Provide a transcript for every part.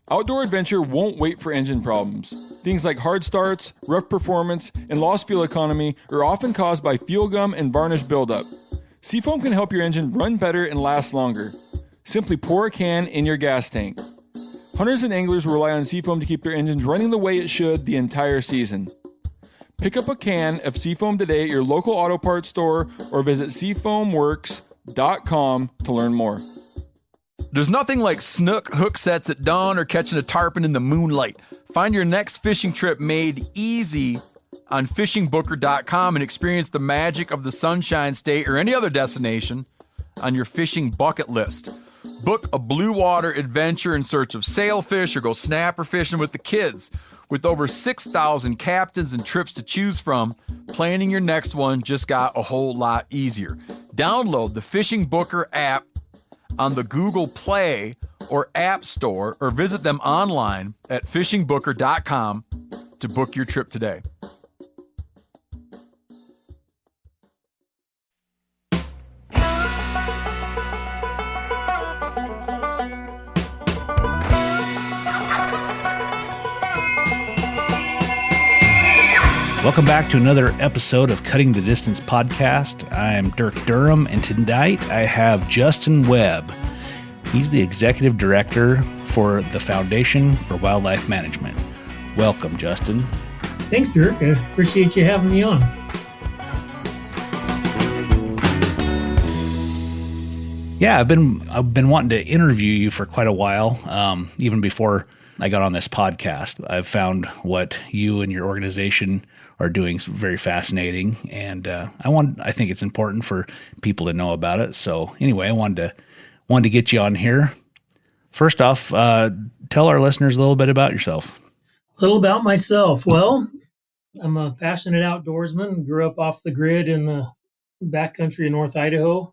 Outdoor adventure won't wait for engine problems. Things like hard starts, rough performance, and lost fuel economy are often caused by fuel gum and varnish buildup. Seafoam can help your engine run better and last longer. Simply pour a can in your gas tank. Hunters and anglers rely on Seafoam to keep their engines running the way it should the entire season. Pick up a can of Seafoam today at your local auto parts store or visit seafoamworks.com to learn more. There's nothing like snook hook sets at dawn or catching a tarpon in the moonlight. Find your next fishing trip made easy on fishingbooker.com and experience the magic of the Sunshine State or any other destination on your fishing bucket list. Book a blue water adventure in search of sailfish or go snapper fishing with the kids. With over 6,000 captains and trips to choose from, planning your next one just got a whole lot easier. Download the Fishing Booker app on the Google Play or App Store, or visit them online at fishingbooker.com to book your trip today. Welcome back to another episode of Cutting the Distance podcast. I'm Dirk Durham, and tonight I have Justin Webb. He's the Executive Director for the Foundation for Wildlife Management. Welcome, Justin. Thanks, Dirk. I appreciate you having me on. Yeah, I've been wanting to interview you for quite a while, even before I got on this podcast. I've found what you and your organization are doing very fascinating, and I think it's important for people to know about it. So anyway, I wanted to get you on here. First off, tell our listeners a little bit about yourself. A little about myself. Well, I'm a passionate outdoorsman. Grew up off the grid in the backcountry of North Idaho.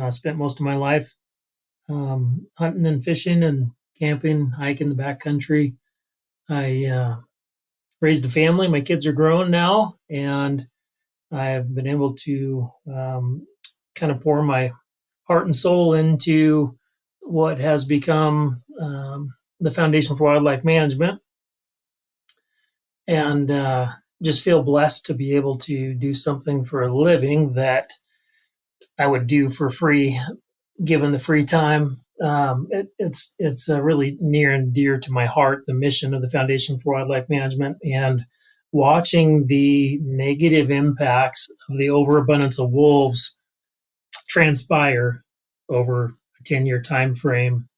Spent most of my life hunting and fishing and camping, hiking the backcountry. I raised a family. My kids are grown now, and I've been able to kind of pour my heart and soul into what has become the Foundation for Wildlife Management, and just feel blessed to be able to do something for a living that I would do for free, given the free time. It's really near and dear to my heart, the mission of the Foundation for Wildlife Management, and watching the negative impacts of the overabundance of wolves transpire over a 10-year time frame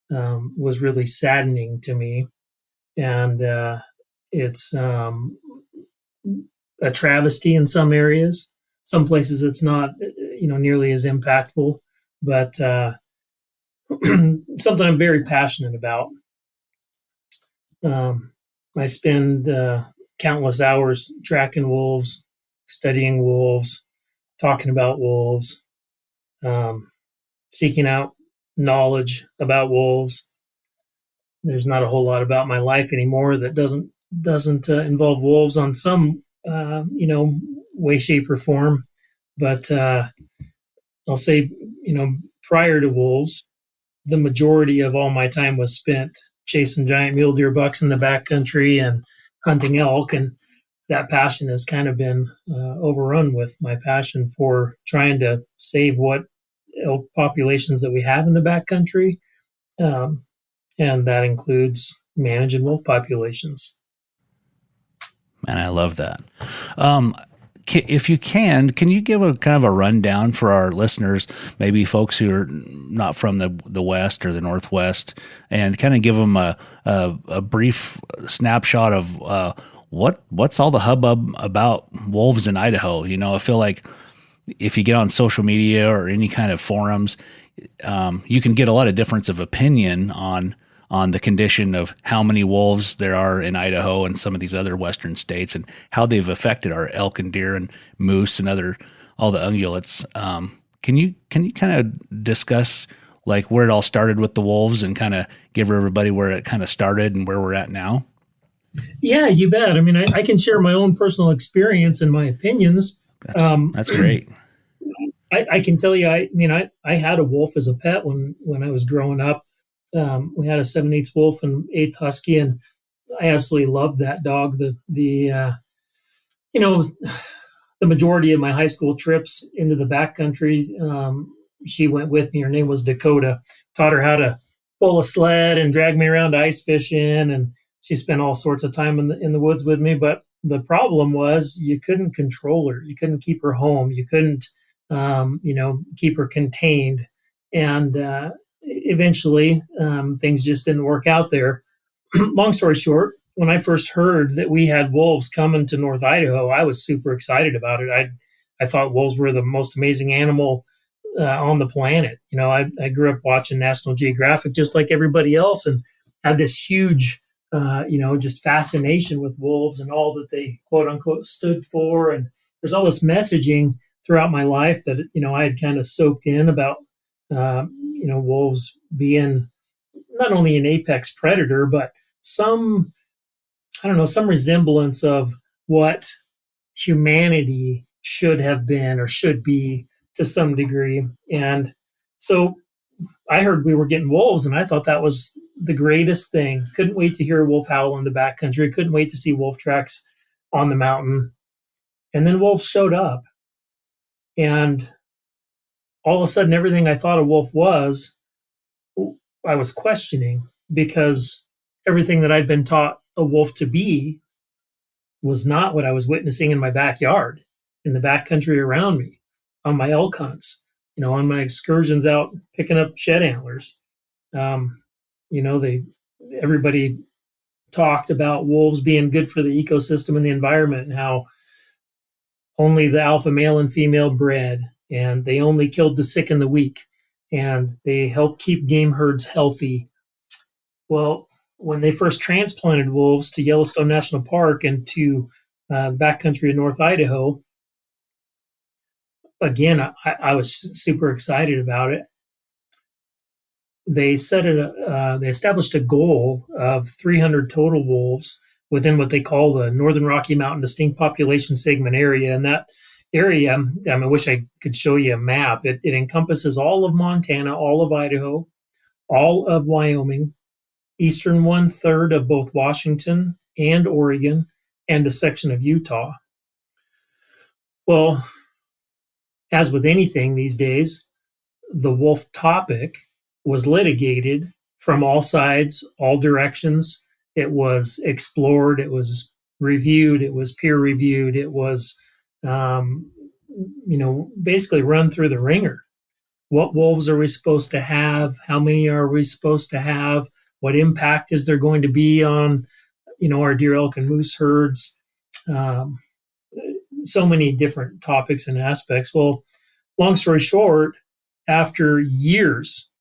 was really saddening to me. And it's a travesty in some areas. Some places it's not nearly as impactful, but something I'm very passionate about. I spend countless hours tracking wolves, studying wolves, talking about wolves, seeking out knowledge about wolves. There's not a whole lot about my life anymore that doesn't involve wolves on some way, shape, or form. But I'll say, prior to wolves, the majority of all my time was spent chasing giant mule deer bucks in the backcountry and hunting elk. And that passion has kind of been overrun with my passion for trying to save what elk populations that we have in the backcountry. And that includes managing wolf populations. Man, I love that. If you can you give a kind of a rundown for our listeners, maybe folks who are not from the West or the Northwest, and kind of give them a brief snapshot of what's all the hubbub about wolves in Idaho? I feel like if you get on social media or any kind of forums, you can get a lot of difference of opinion on the condition of how many wolves there are in Idaho and some of these other western states, and how they've affected our elk and deer and moose and all the ungulates. Can you kind of discuss like where it all started with the wolves and kind of give everybody where it kind of started and where we're at now? Yeah, you bet. I mean, I can share my own personal experience and my opinions. That's great. I can tell you, I had a wolf as a pet when I was growing up. We had a 7/8 wolf and 8th husky, and I absolutely loved that dog. You know, the majority of my high school trips into the backcountry, she went with me. Her name was Dakota. Taught her how to pull a sled and drag me around ice fishing, and she spent all sorts of time in the woods with me. But the problem was you couldn't control her. You couldn't keep her home. You couldn't, keep her contained. And eventually, things just didn't work out there. Long story short, when I first heard that we had wolves coming to North Idaho, I was super excited about it. I thought wolves were the most amazing animal on the planet. I grew up watching National Geographic just like everybody else, and had this huge, just fascination with wolves and all that they quote unquote stood for. And there's all this messaging throughout my life that I had kind of soaked in about wolves being not only an apex predator, but some resemblance of what humanity should have been or should be to some degree. And so I heard we were getting wolves, and I thought that was the greatest thing. Couldn't wait to hear a wolf howl in the backcountry. Couldn't wait to see wolf tracks on the mountain. And then wolves showed up. And all of a sudden, everything I thought a wolf was, I was questioning, because everything that I'd been taught a wolf to be was not what I was witnessing in my backyard, in the backcountry around me, on my elk hunts, on my excursions out picking up shed antlers. Everybody talked about wolves being good for the ecosystem and the environment, and how only the alpha male and female bred, and they only killed the sick and the weak, and they help keep game herds healthy. Well, when they first transplanted wolves to Yellowstone National Park and to the backcountry of North Idaho, again, I was super excited about it. They they established a goal of 300 total wolves within what they call the Northern Rocky Mountain Distinct Population Segment area. And that area, I wish I could show you a map. It encompasses all of Montana, all of Idaho, all of Wyoming, eastern 1/3 of both Washington and Oregon, and a section of Utah. Well, as with anything these days, the wolf topic was litigated from all sides, all directions. It was explored, it was reviewed, it was peer reviewed, it was, basically run through the ringer. What wolves are we supposed to have? How many are we supposed to have? What impact is there going to be on, our deer, elk, and moose herds? So many different topics and aspects. Well, long story short, after years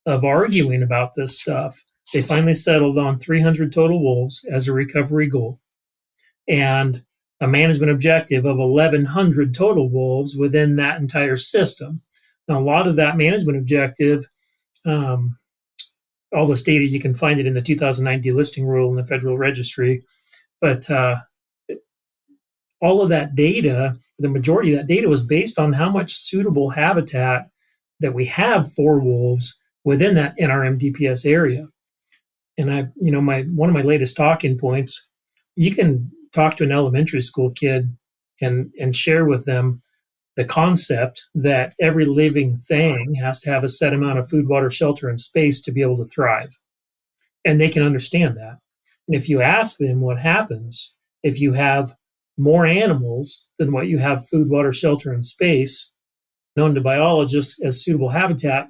of arguing about this stuff, they finally settled on 300 total wolves as a recovery goal, and a management objective of 1,100 total wolves within that entire system. Now, a lot of that management objective, all this data, you can find it in the 2009 delisting rule in the Federal Registry. But all of that data, the majority of that data, was based on how much suitable habitat that we have for wolves within that NRM DPS area. And one of my latest talking points, you can talk to an elementary school kid and share with them the concept that every living thing has to have a set amount of food, water, shelter, and space to be able to thrive. And they can understand that. And if you ask them what happens if you have more animals than what you have food, water, shelter, and space, known to biologists as suitable habitat,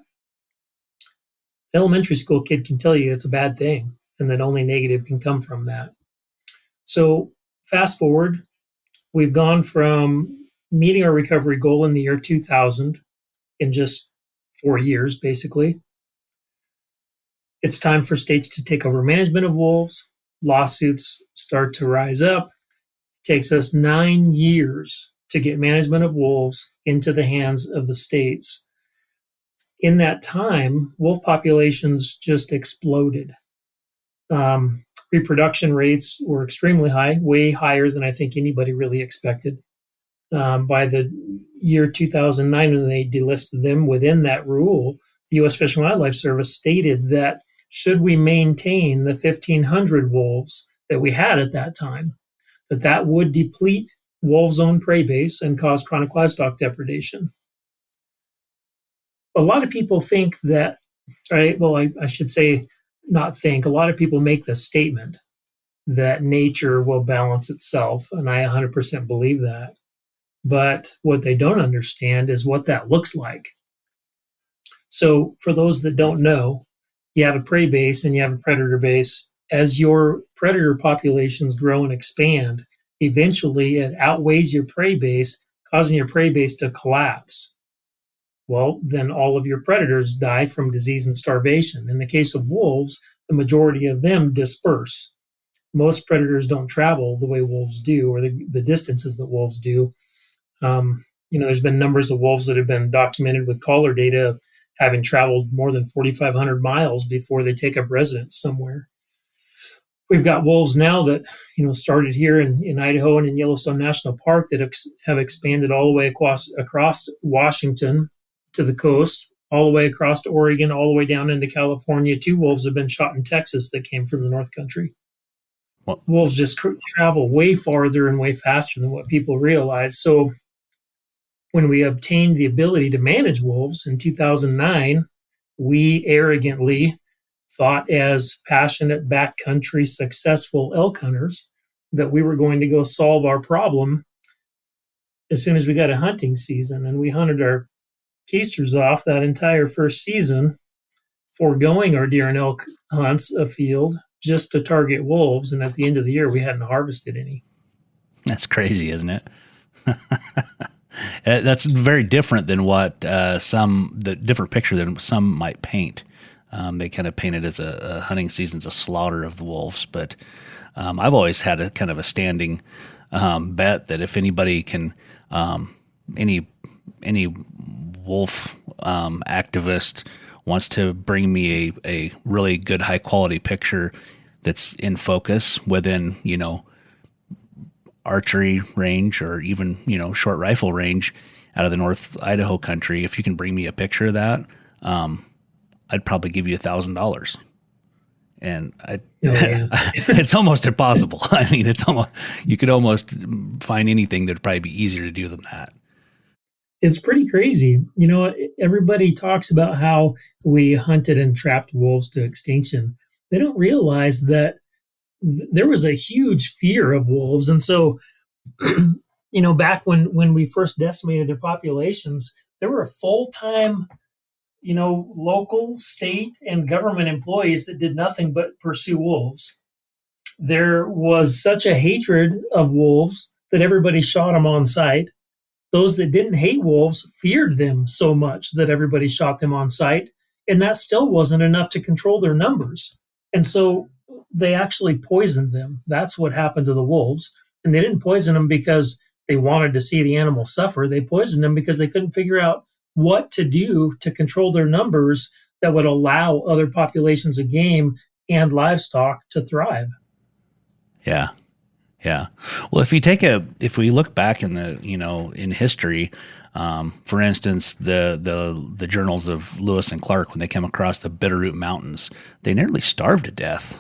the elementary school kid can tell you it's a bad thing, and that only negative can come from that. So fast forward, we've gone from meeting our recovery goal in the year 2000 in just 4 years, basically. It's time for states to take over management of wolves. Lawsuits start to rise up. It takes us 9 years to get management of wolves into the hands of the states. In that time, wolf populations just exploded. Reproduction rates were extremely high, way higher than I think anybody really expected. By the year 2009, when they delisted them within that rule, the U.S. Fish and Wildlife Service stated that should we maintain the 1,500 wolves that we had at that time, that would deplete wolves' own prey base and cause chronic livestock depredation. A lot of people think that, right? Well, I should say, not think. A lot of people make the statement that nature will balance itself, and I 100% believe that. But what they don't understand is what that looks like. So, for those that don't know, you have a prey base and you have a predator base. As your predator populations grow and expand, eventually it outweighs your prey base, causing your prey base to collapse. Well, then all of your predators die from disease and starvation. In the case of wolves, the majority of them disperse. Most predators don't travel the way wolves do, or the distances that wolves do. There's been numbers of wolves that have been documented with collar data having traveled more than 4,500 miles before they take up residence somewhere. We've got wolves now that started here in Idaho and in Yellowstone National Park that have expanded all the way across Washington to the coast, all the way across to Oregon, all the way down into California. 2 wolves have been shot in Texas that came from the North Country. Well, wolves just travel way farther and way faster than what people realize. So when we obtained the ability to manage wolves in 2009, we arrogantly thought, as passionate backcountry successful elk hunters, that we were going to go solve our problem as soon as we got a hunting season. And we hunted our keisters off that entire first season, foregoing our deer and elk hunts afield just to target wolves. And at the end of the year, we hadn't harvested any. That's crazy, isn't it? That's very different than what the different picture than some might paint. They kind of paint it as a hunting season's a slaughter of the wolves. But I've always had a kind of a standing bet that if anybody can, any wolf activist wants to bring me a really good high quality picture that's in focus within, archery range or even, short rifle range out of the North Idaho country, if you can bring me a picture of that, I'd probably give you $1,000. And it's almost impossible. I mean, you could almost find anything that'd probably be easier to do than that. It's pretty crazy. Everybody talks about how we hunted and trapped wolves to extinction. They don't realize that there was a huge fear of wolves. And so, back when we first decimated their populations, there were full-time, local, state, and government employees that did nothing but pursue wolves. There was such a hatred of wolves that everybody shot them on sight. Those that didn't hate wolves feared them so much that everybody shot them on sight. And that still wasn't enough to control their numbers. And so they actually poisoned them. That's what happened to the wolves. And they didn't poison them because they wanted to see the animal suffer. They poisoned them because they couldn't figure out what to do to control their numbers that would allow other populations of game and livestock to thrive. Yeah. Yeah. Well, if we look back in history, for instance, the journals of Lewis and Clark, when they came across the Bitterroot Mountains, they nearly starved to death.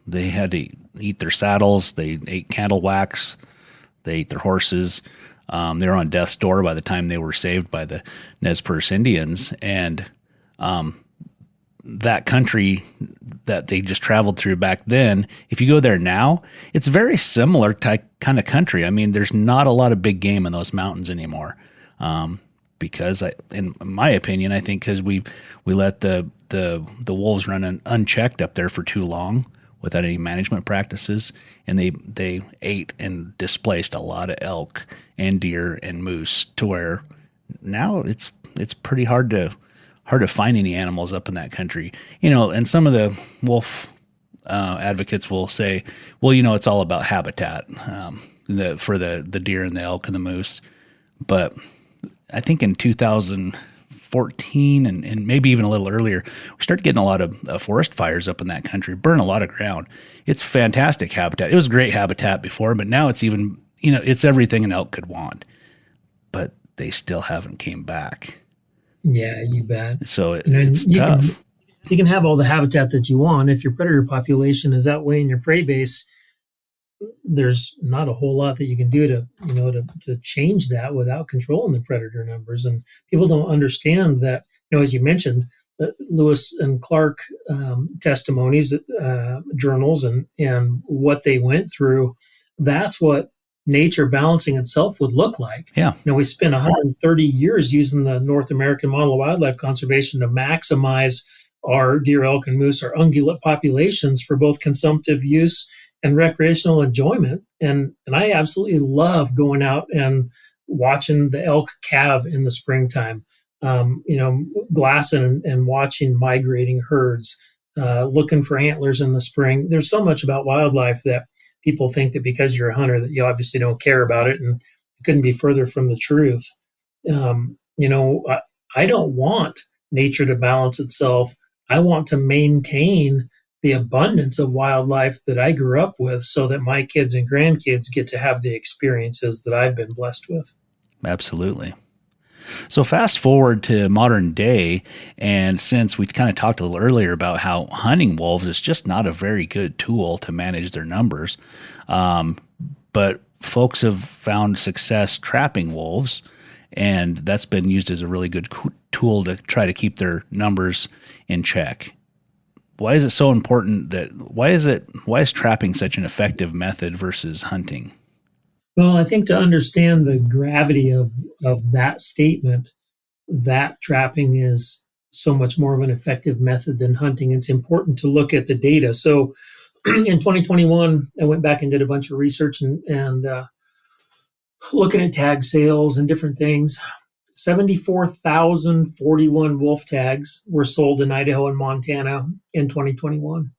They had to eat their saddles. They ate candle wax. They ate their horses. They were on death's door by the time they were saved by the Nez Perce Indians. And that country that they just traveled through back then, if you go there now, it's very similar type kind of country. I mean, there's not a lot of big game in those mountains anymore. Because in my opinion, I think because we let the wolves run unchecked up there for too long without any management practices, and they ate and displaced a lot of elk and deer and moose to where now it's pretty hard to find any animals up in that country. And some of the wolf advocates will say, well, it's all about habitat for the deer and the elk and the moose. But I think in 2014 and maybe even a little earlier, we started getting a lot of forest fires up in that country, burn a lot of ground. It's fantastic habitat. It was great habitat before, but now it's even, it's everything an elk could want. But they still haven't came back. Yeah, you bet. So it's tough. you can have all the habitat that you want. If your predator population is outweighing your prey base, there's not a whole lot that you can do to change that without controlling the predator numbers. And people don't understand that, as you mentioned, Lewis and Clark testimonies, journals, and what they went through. That's what nature balancing itself would look like. Yeah. We spent 130 years using the North American model of wildlife conservation to maximize our deer, elk, and moose, our ungulate populations, for both consumptive use and recreational enjoyment. And I absolutely love going out and watching the elk calve in the springtime, glassing and watching migrating herds, looking for antlers in the spring. There's so much about wildlife that people think that because you're a hunter that you obviously don't care about it, and it couldn't be further from the truth. I don't want nature to balance itself. I want to maintain the abundance of wildlife that I grew up with so that my kids and grandkids get to have the experiences that I've been blessed with. Absolutely. So fast forward to modern day, and since we kind of talked a little earlier about how hunting wolves is just not a very good tool to manage their numbers, but folks have found success trapping wolves, and that's been used as a really good tool to try to keep their numbers in check. Why is it so important why is trapping such an effective method versus hunting? Well, I think to understand the gravity of that statement, that trapping is so much more of an effective method than hunting, it's important to look at the data. So in 2021, I went back and did a bunch of research and looking at tag sales and different things. 74,041 wolf tags were sold in Idaho and Montana in 2021.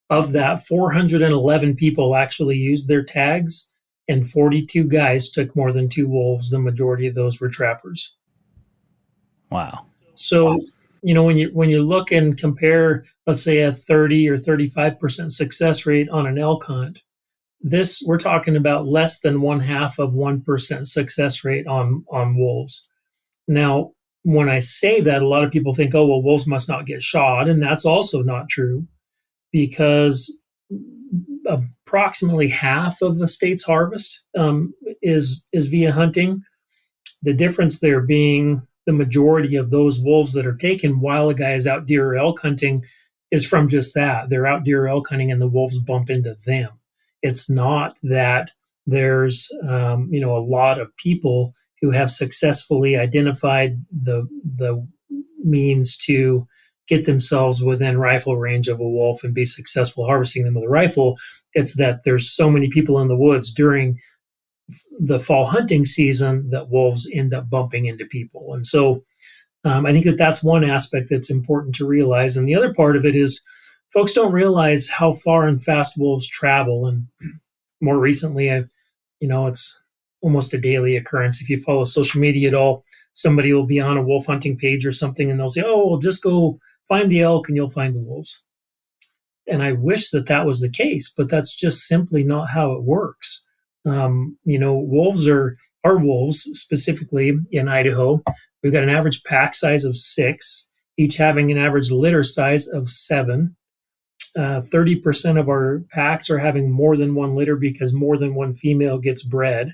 Of that, 411 people actually used their tags, and 42 guys took more than 2 wolves. The majority of those were trappers. Wow. So, when you look and compare, let's say, a 30 or 35% success rate on an elk hunt, we're talking about less than 0.5% success rate on wolves. Now, when I say that, a lot of people think, oh, well, wolves must not get shot. And that's also not true, because approximately half of the state's harvest is via hunting. The difference there being the majority of those wolves that are taken while a guy is out deer or elk hunting is from just that. They're out deer or elk hunting and the wolves bump into them. It's not that there's a lot of people who have successfully identified the means to get themselves within rifle range of a wolf and be successful harvesting them with a rifle. It's that there's so many people in the woods during the fall hunting season that wolves end up bumping into people. And so I think that's one aspect that's important to realize. And the other part of it is folks don't realize how far and fast wolves travel. And more recently, it's almost a daily occurrence. If you follow social media at all, somebody will be on a wolf hunting page or something, and they'll say, oh, well, just go find the elk and you'll find the wolves. And I wish that was the case, but that's just simply not how it works. Wolves our wolves, specifically in Idaho, we've got an average pack size of 6, each having an average litter size of 7. 30% of our packs are having more than one litter because more than one female gets bred.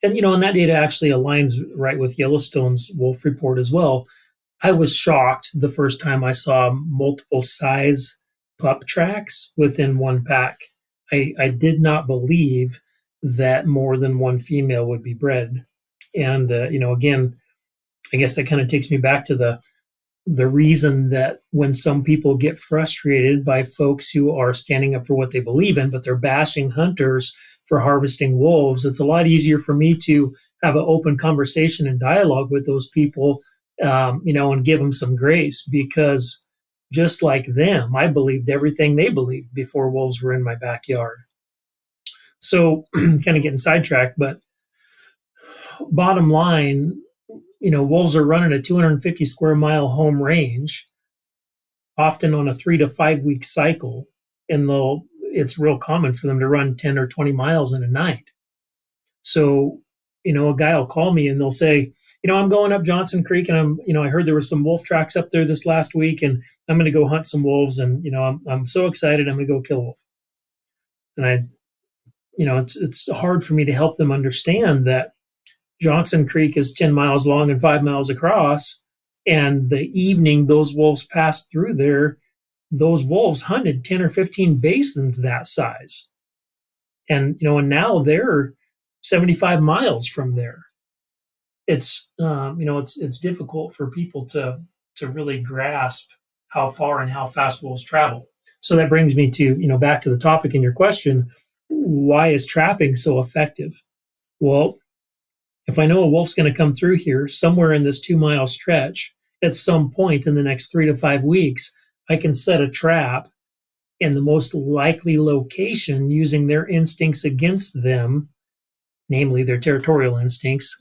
And, and that data actually aligns right with Yellowstone's wolf report as well. I was shocked the first time I saw multiple size pup tracks within one pack. I did not believe that more than one female would be bred. And, again, I guess that kind of takes me back to the reason that when some people get frustrated by folks who are standing up for what they believe in, but they're bashing hunters for harvesting wolves, it's a lot easier for me to have an open conversation and dialogue with those people, and give them some grace, because just like them, I believed everything they believed before wolves were in my backyard. So kind of getting sidetracked, but bottom line, wolves are running a 250 square mile home range, often on a 3 to 5 week cycle. And it's real common for them to run 10 or 20 miles in a night. So, a guy will call me and they'll say, I'm going up Johnson Creek, and I heard there was some wolf tracks up there this last week, and I'm going to go hunt some wolves, and I'm so excited. I'm going to go kill a wolf. And it's hard for me to help them understand that Johnson Creek is 10 miles long and 5 miles across, and the evening those wolves passed through there, those wolves hunted 10 or 15 basins that size. And now they're 75 miles from there. It's it's difficult for people to really grasp how far and how fast wolves travel. So that brings me to back to the topic in your question: why is trapping so effective? Well, if I know a wolf's going to come through here somewhere in this 2-mile stretch at some point in the next 3 to 5 weeks, I can set a trap in the most likely location using their instincts against them, namely their territorial instincts.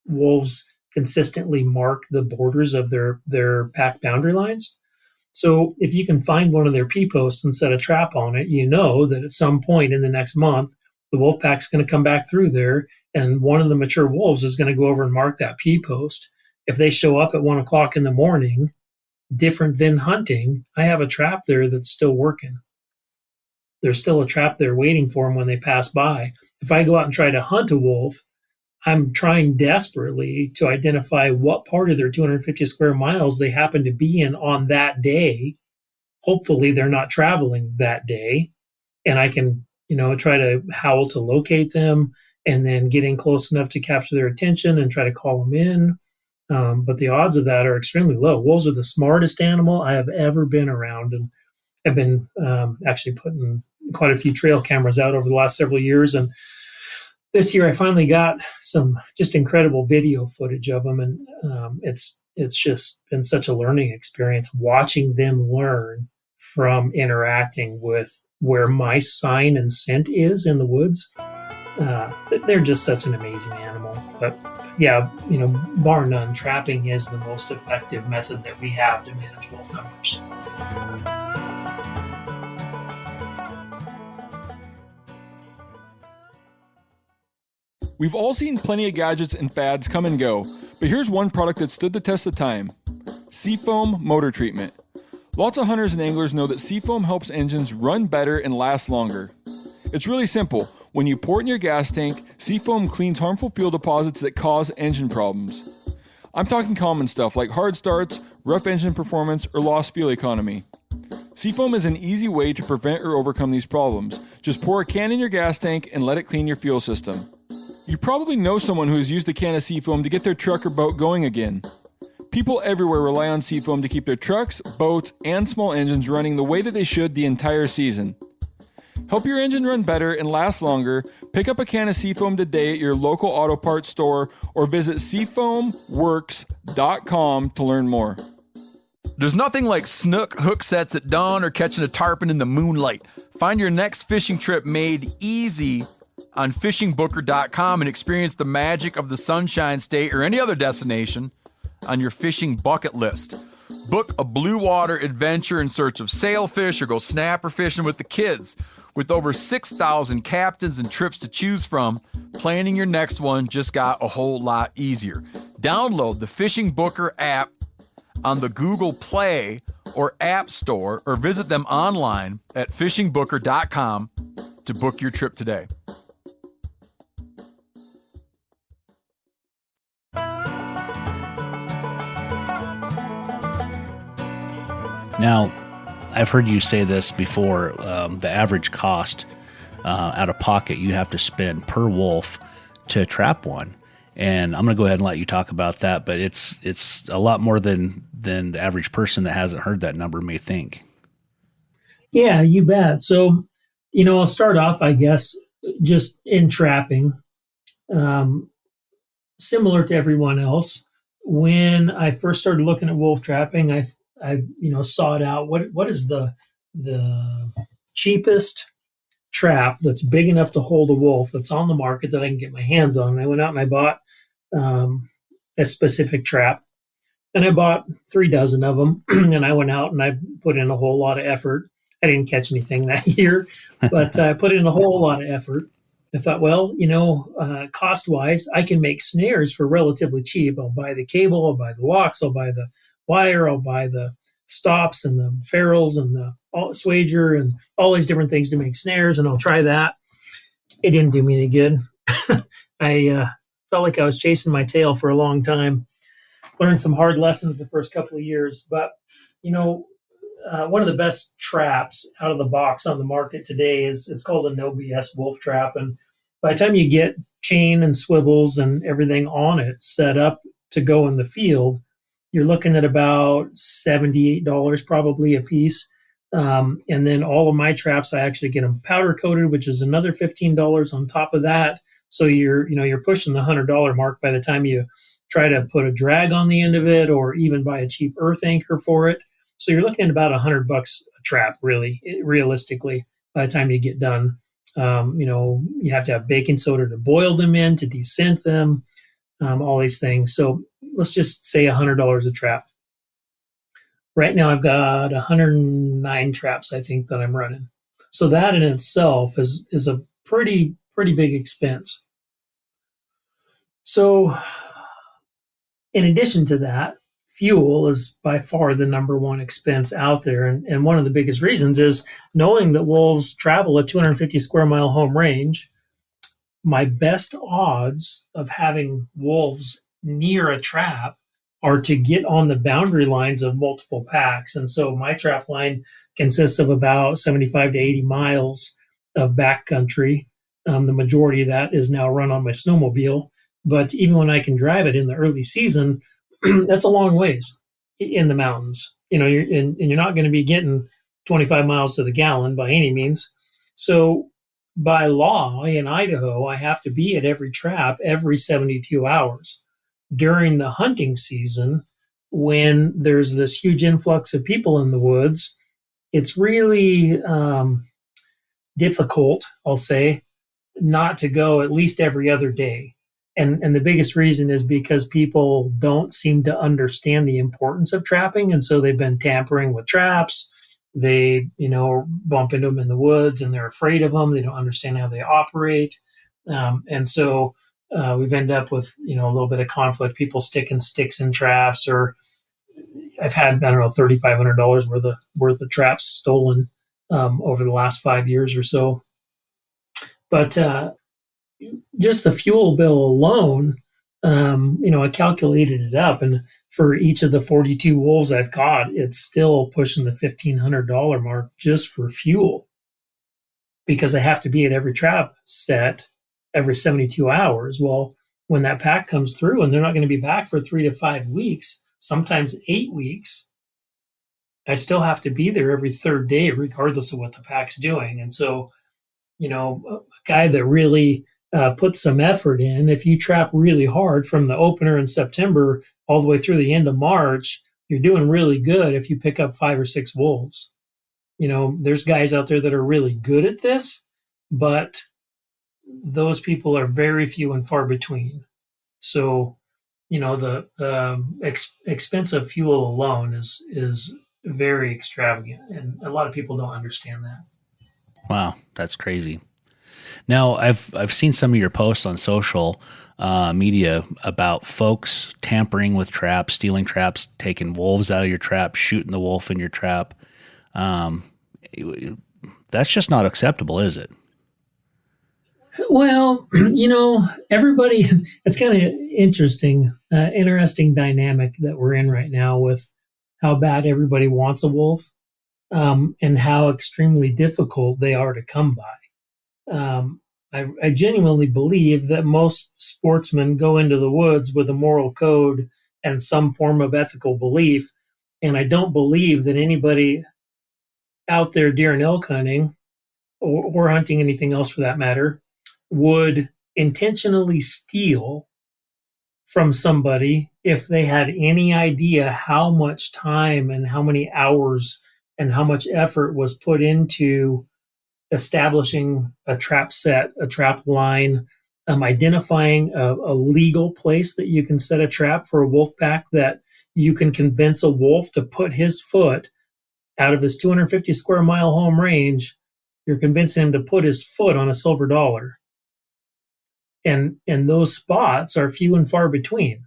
Wolves consistently mark the borders of their pack boundary lines. So if you can find one of their pea posts and set a trap on it, you know that at some point in the next month, the wolf pack's going to come back through there, and one of the mature wolves is going to go over and mark that pea post. If they show up at 1 o'clock in the morning, different than hunting, I have a trap there that's still working. There's still a trap there waiting for them when they pass by. If I go out and try to hunt a wolf, I'm trying desperately to identify what part of their 250 square miles they happen to be in on that day. Hopefully they're not traveling that day, and I can, try to howl to locate them and then get in close enough to capture their attention and try to call them in. But the odds of that are extremely low. Wolves are the smartest animal I have ever been around, and I've been actually putting quite a few trail cameras out over the last several years. And this year I finally got some just incredible video footage of them, and it's just been such a learning experience watching them learn from interacting with where my sign and scent is in the woods. They're just such an amazing animal. But yeah, bar none, trapping is the most effective method that we have to manage wolf numbers. We've all seen plenty of gadgets and fads come and go, but here's one product that stood the test of time: Seafoam Motor Treatment. Lots of hunters and anglers know that seafoam helps engines run better and last longer. It's really simple. When you pour it in your gas tank, seafoam cleans harmful fuel deposits that cause engine problems. I'm talking common stuff like hard starts, rough engine performance, or lost fuel economy. Seafoam is an easy way to prevent or overcome these problems. Just pour a can in your gas tank and let it clean your fuel system. You probably know someone who has used a can of seafoam to get their truck or boat going again. People everywhere rely on seafoam to keep their trucks, boats, and small engines running the way that they should the entire season. Help your engine run better and last longer. Pick up a can of seafoam today at your local auto parts store or visit seafoamworks.com to learn more. There's nothing like snook hook sets at dawn or catching a tarpon in the moonlight. Find your next fishing trip made easy on fishingbooker.com and experience the magic of the Sunshine State or any other destination on your fishing bucket list. Book a blue water adventure in search of sailfish or go snapper fishing with the kids. With over 6,000 captains and trips to choose from, planning your next one just got a whole lot easier. Download the Fishing Booker app on the Google Play or App Store, or visit them online at fishingbooker.com to book your trip today. Now, I've heard you say this before, the average cost out of pocket you have to spend per wolf to trap one. And I'm going to go ahead and let you talk about that, but it's a lot more than the average person that hasn't heard that number may think. Yeah, you bet. So, I'll start off, I guess, just in trapping. Similar to everyone else, when I first started looking at wolf trapping, I sought out what is the cheapest trap that's big enough to hold a wolf that's on the market that I can get my hands on. And I went out and I bought a specific trap, and I bought 3 dozen of them. And I went out and I put in a whole lot of effort. I didn't catch anything that year, but I put in a whole lot of effort. I thought, well, cost wise, I can make snares for relatively cheap. I'll buy the cable, I'll buy the locks, I'll buy the wire, I'll buy the stops and the ferrules and the swager and all these different things to make snares, and I'll try that. It didn't do me any good. I felt like I was chasing my tail for a long time. Learned some hard lessons the first couple of years, but one of the best traps out of the box on the market today is it's called a no BS wolf trap, and by the time you get chain and swivels and everything on it set up to go in the field, you're looking at about $78 probably a piece. And then all of my traps, I actually get them powder coated, which is another $15 on top of that. So you're pushing the $100 mark by the time you try to put a drag on the end of it, or even buy a cheap earth anchor for it. So you're looking at about $100 a trap, really, realistically, by the time you get done. You have to have baking soda to boil them in, to descent them, all these things. So let's just say $100 a trap. Right now, I've got 109 traps, I think, that I'm running. So that in itself is a pretty big expense. So in addition to that, fuel is by far the number one expense out there. And one of the biggest reasons is knowing that wolves travel a 250 square mile home range. My best odds of having wolves near a trap are to get on the boundary lines of multiple packs. And so my trap line consists of about 75 to 80 miles of backcountry. The majority of that is now run on my snowmobile. But even when I can drive it in the early season, that's a long ways in the mountains. You're not going to be getting 25 miles to the gallon by any means. So by law in Idaho, I have to be at every trap every 72 hours. During the hunting season, when there's this huge influx of people in the woods, it's really difficult, I'll say, not to go at least every other day. And the biggest reason is because people don't seem to understand the importance of trapping. And so they've been tampering with traps. They, bump into them in the woods and they're afraid of them. They don't understand how they operate. And so we've ended up with, a little bit of conflict, people sticking sticks in traps, or I've had, $3,500 worth of traps stolen over the last 5 years or so. But just the fuel bill alone, I calculated it up, and for each of the 42 wolves I've caught, it's still pushing the $1,500 mark just for fuel, because I have to be at every trap set every 72 hours. Well, when that pack comes through and they're not going to be back for 3 to 5 weeks, sometimes 8 weeks, I still have to be there every third day, regardless of what the pack's doing. And so, a guy that really puts some effort in, if you trap really hard from the opener in September all the way through the end of March, you're doing really good if you pick up 5 or 6 wolves. There's guys out there that are really good at this, but those people are very few and far between. So, the expense of fuel alone is very extravagant, and a lot of people don't understand that. Wow, that's crazy. Now, I've seen some of your posts on social media about folks tampering with traps, stealing traps, taking wolves out of your trap, shooting the wolf in your trap. That's just not acceptable, is it? Well, everybody, it's kind of interesting dynamic that we're in right now with how bad everybody wants a wolf, and how extremely difficult they are to come by. I genuinely believe that most sportsmen go into the woods with a moral code and some form of ethical belief. And I don't believe that anybody out there deer and elk hunting, or hunting anything else for that matter, would intentionally steal from somebody if they had any idea how much time and how many hours and how much effort was put into establishing a trap set, a trap line, identifying a legal place that you can set a trap for a wolf pack, that you can convince a wolf to put his foot out of his 250 square mile home range. You're convincing him to put his foot on a silver dollar. And those spots are few and far between.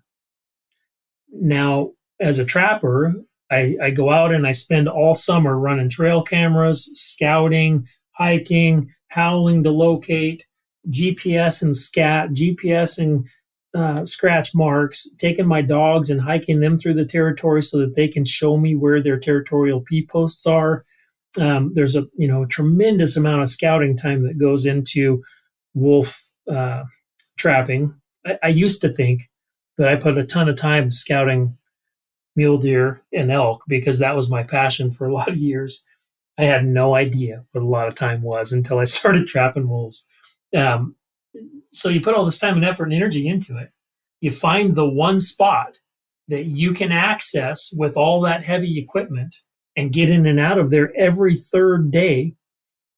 Now, as a trapper, I go out and I spend all summer running trail cameras, scouting, hiking, howling to locate, GPS and scratch marks, taking my dogs and hiking them through the territory so that they can show me where their territorial P posts are. There's a tremendous amount of scouting time that goes into wolf trapping. I used to think that I put a ton of time scouting mule deer and elk because that was my passion for a lot of years. I had no idea what a lot of time was until I started trapping wolves. So you put all this time and effort and energy into it. You find the one spot that you can access with all that heavy equipment and get in and out of there every third day.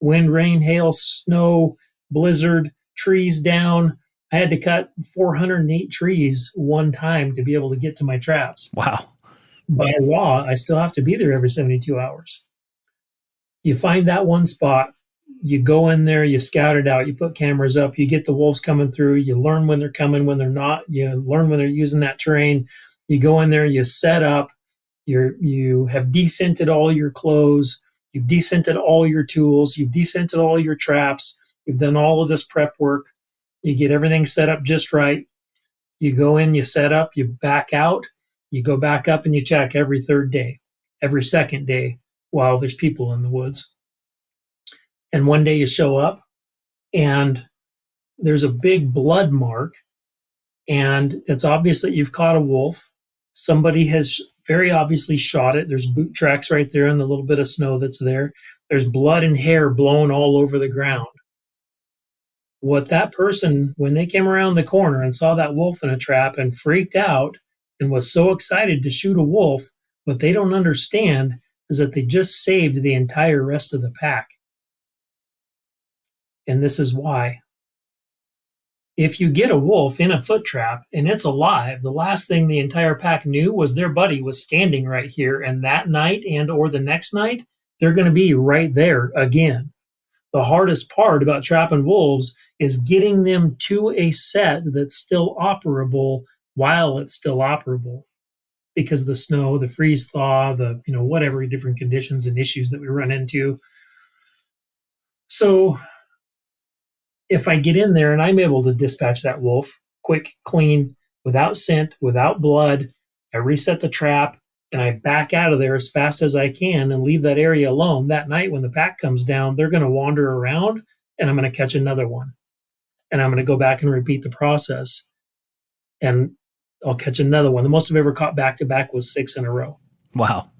Wind, rain, hail, snow, blizzard, trees down. I had to cut 408 trees one time to be able to get to my traps. Wow. By law, I still have to be there every 72 hours. You find that one spot, you go in there, you scout it out, you put cameras up, you get the wolves coming through, you learn when they're coming, when they're not, you learn when they're using that terrain. You go in there, you set up, you have descented all your clothes, you've descented all your tools, you've descented all your traps, you've done all of this prep work, you get everything set up just right. You go in, you set up, you back out, you go back up and you check every third day, every second day while there's people in the woods. And one day you show up and there's a big blood mark and it's obvious that you've caught a wolf. Somebody has very obviously shot it. There's boot tracks right there and the little bit of snow that's there. There's blood and hair blown all over the ground. What that person, when they came around the corner and saw that wolf in a trap and freaked out and was so excited to shoot a wolf, what they don't understand is that they just saved the entire rest of the pack. And this is why. If you get a wolf in a foot trap and it's alive, the last thing the entire pack knew was their buddy was standing right here. And that night and or the next night, they're going to be right there again. The hardest part about trapping wolves is getting them to a set that's still operable while it's still operable. Because the snow, the freeze thaw, the whatever different conditions and issues that we run into. So if I get in there and I'm able to dispatch that wolf quick, clean, without scent, without blood, I reset the trap and I back out of there as fast as I can and leave that area alone. That night when the pack comes down, they're going to wander around and I'm going to catch another one. And I'm going to go back and repeat the process. And I'll catch another one. The most I've ever caught back-to-back was 6 in a row. Wow.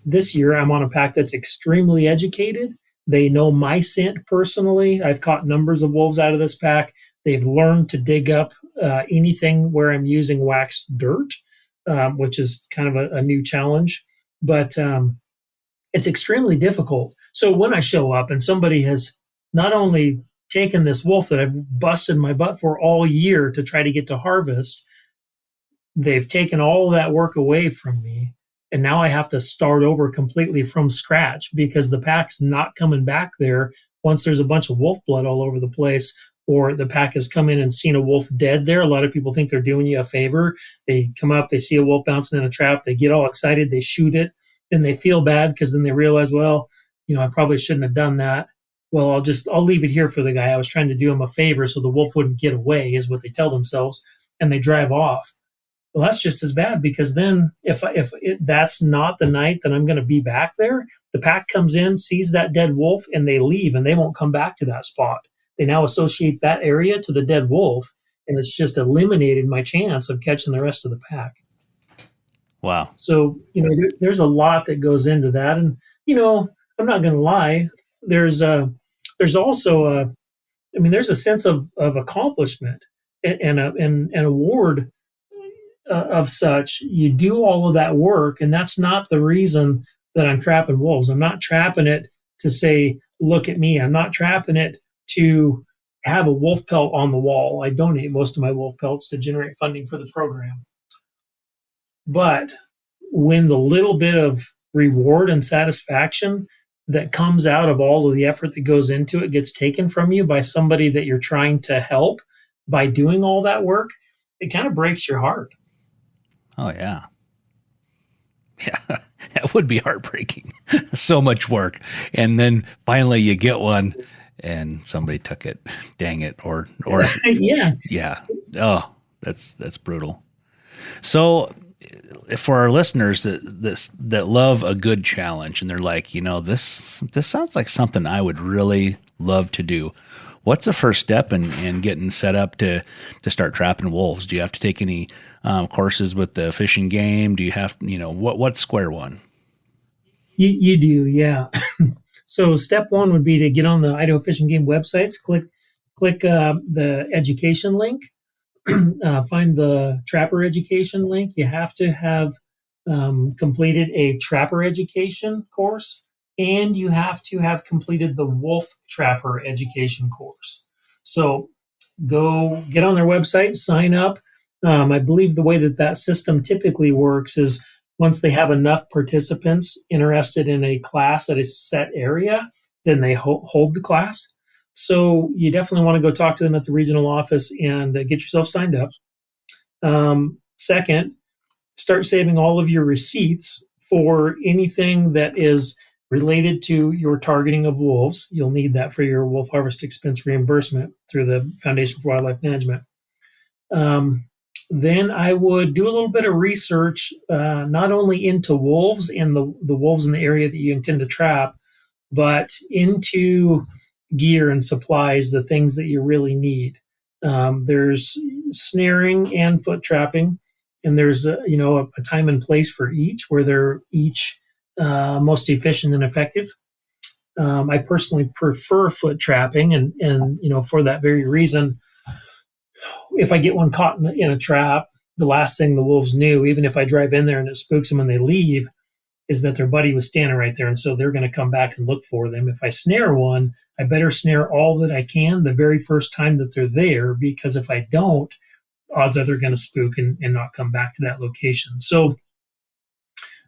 This year, I'm on a pack that's extremely educated. They know my scent personally. I've caught numbers of wolves out of this pack. They've learned to dig up anything where I'm using waxed dirt, which is kind of a new challenge. But it's extremely difficult. So when I show up and somebody has not only taken this wolf that I've busted my butt for all year to try to get to harvest, they've taken all of that work away from me. And now I have to start over completely from scratch because the pack's not coming back there once there's a bunch of wolf blood all over the place, or the pack has come in and seen a wolf dead there. A lot of people think they're doing you a favor. They come up, they see a wolf bouncing in a trap, they get all excited, they shoot it, then they feel bad because then they realize, well, I probably shouldn't have done that. Well, I'll leave it here for the guy. I was trying to do him a favor so the wolf wouldn't get away, is what they tell themselves, and they drive off. Well, that's just as bad because then if that's not the night that I'm going to be back there, the pack comes in, sees that dead wolf, and they leave, and they won't come back to that spot. They now associate that area to the dead wolf, and it's just eliminated my chance of catching the rest of the pack. Wow. So, there's a lot that goes into that. And, I'm not going to lie, there's also there's a sense of accomplishment and an award of such. You do all of that work, and that's not the reason that I'm trapping wolves. I'm not trapping it to say, look at me. I'm not trapping it to have a wolf pelt on the wall. I donate most of my wolf pelts to generate funding for the program. But when the little bit of reward and satisfaction that comes out of all of the effort that goes into it gets taken from you by somebody that you're trying to help, by doing all that work, it kind of breaks your heart. Oh yeah. Yeah, that would be heartbreaking. So much work. And then finally you get one and somebody took it. Dang it. Or Yeah. yeah. Oh, that's brutal. So for our listeners that love a good challenge and they're like, this sounds like something I would really love to do. What's the first step in getting set up to start trapping wolves? Do you have to take any courses with the fishing game? Do you have, what's square one? You do, yeah. So step one would be to get on the Idaho Fish and Game websites, click the education link, find the trapper education link. You have to have completed a trapper education course, and you have to have completed the wolf trapper education course. So go get on their website, sign up. I believe the way that system typically works is once they have enough participants interested in a class at a set area, then they hold the class. So you definitely want to go talk to them at the regional office and get yourself signed up. Second, start saving all of your receipts for anything that is related to your targeting of wolves. You'll need that for your wolf harvest expense reimbursement through the Foundation for Wildlife Management. Then I would do a little bit of research, not only into wolves and the wolves in the area that you intend to trap, but into gear and supplies, the things that you really need. There's snaring and foot trapping, and there's a time and place for each, where they're each most efficient and effective. I personally prefer foot trapping, and for that very reason, if I get one caught in a trap, the last thing the wolves knew, even if I drive in there and it spooks them and they leave, is that their buddy was standing right there. And so they're going to come back and look for them. If I snare one, I better snare all that I can the very first time that they're there, because if I don't, odds are they're going to spook and not come back to that location. So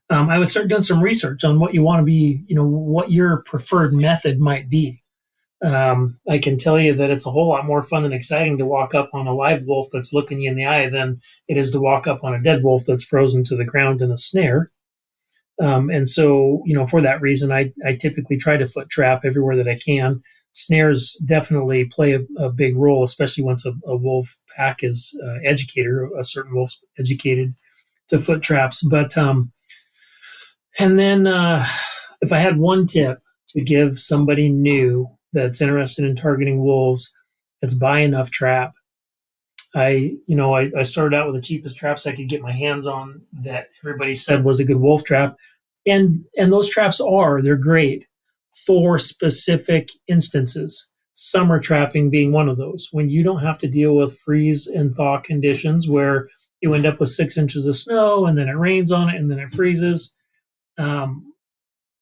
I would start doing some research on what you want to be, what your preferred method might be. I can tell you that it's a whole lot more fun and exciting to walk up on a live wolf that's looking you in the eye than it is to walk up on a dead wolf that's frozen to the ground in a snare. And so, for that reason, I typically try to foot trap everywhere that I can. Snares definitely play a big role, especially once a wolf pack is educated, or a certain wolf's educated to foot traps. But, and then if I had one tip to give somebody new that's interested in targeting wolves, it's buy enough trap. I started out with the cheapest traps I could get my hands on that everybody said was a good wolf trap. And those traps they're great for specific instances. Summer trapping being one of those, when you don't have to deal with freeze and thaw conditions where you end up with 6 inches of snow and then it rains on it and then it freezes.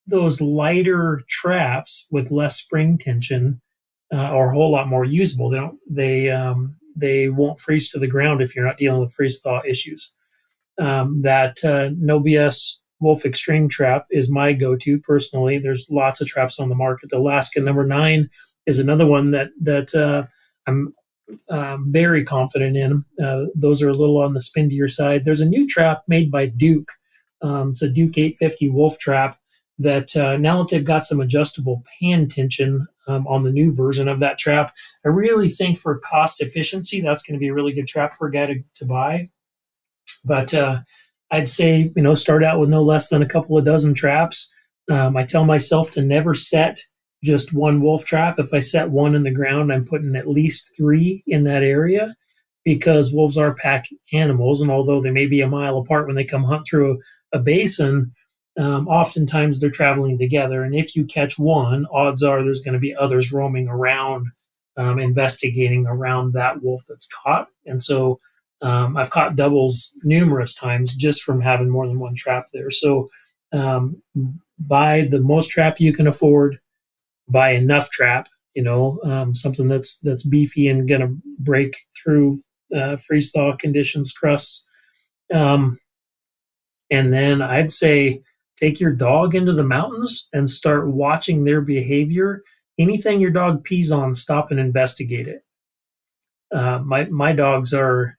Those lighter traps with less spring tension are a whole lot more usable. They won't freeze to the ground if you're not dealing with freeze thaw issues. That No BS Wolf Extreme Trap is my go-to personally. There's lots of traps on the market. Alaska number 9 is another one that I'm very confident in. Those are a little on the spendier side. There's a new trap made by Duke. It's a Duke 850 Wolf trap that now that they've got some adjustable pan tension on the new version of that trap, I really think for cost efficiency, that's going to be a really good trap for a guy to buy. But I'd say, start out with no less than a couple of dozen traps. I tell myself to never set just one wolf trap. If I set one in the ground, I'm putting at least 3 in that area, because wolves are pack animals. And although they may be a mile apart when they come hunt through a basin, oftentimes they're traveling together. And if you catch one, odds are there's going to be others roaming around, investigating around that wolf that's caught. And so I've caught doubles numerous times just from having more than one trap there. So buy the most trap you can afford, buy enough trap, something that's beefy and going to break through freeze thaw conditions, crusts. And then I'd say take your dog into the mountains and start watching their behavior. Anything your dog pees on, stop and investigate it. my dogs are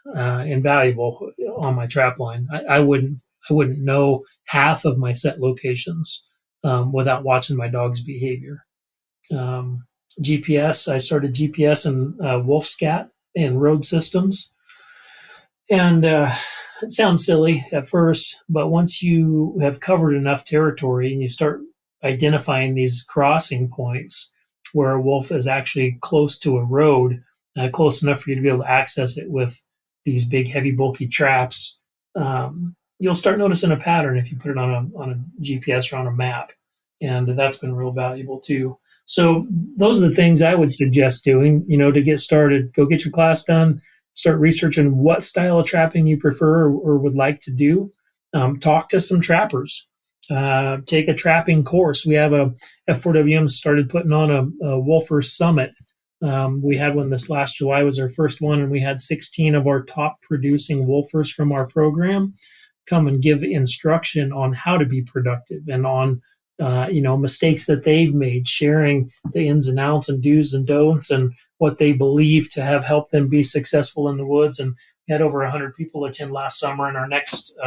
invaluable on my trap line. I wouldn't know half of my set locations without watching my dog's behavior. Um, GPS. I started GPS and wolf scat and road systems, and it sounds silly at first, but once you have covered enough territory and you start identifying these crossing points where a wolf is actually close to a road, close enough for you to be able to access it with these big, heavy, bulky traps, you'll start noticing a pattern if you put it on a GPS or on a map. And that's been real valuable too. So those are the things I would suggest doing, to get started. Go get your class done, start researching what style of trapping you prefer or would like to do. Talk to some trappers. Take a trapping course. We have a F4WM started putting on a Wolfers Summit. We had one this last July, was our first one, and we had 16 of our top producing wolfers from our program come and give instruction on how to be productive and on mistakes that they've made, sharing the ins and outs and do's and don'ts and what they believe to have helped them be successful in the woods. And we had over 100 people attend last summer, and our next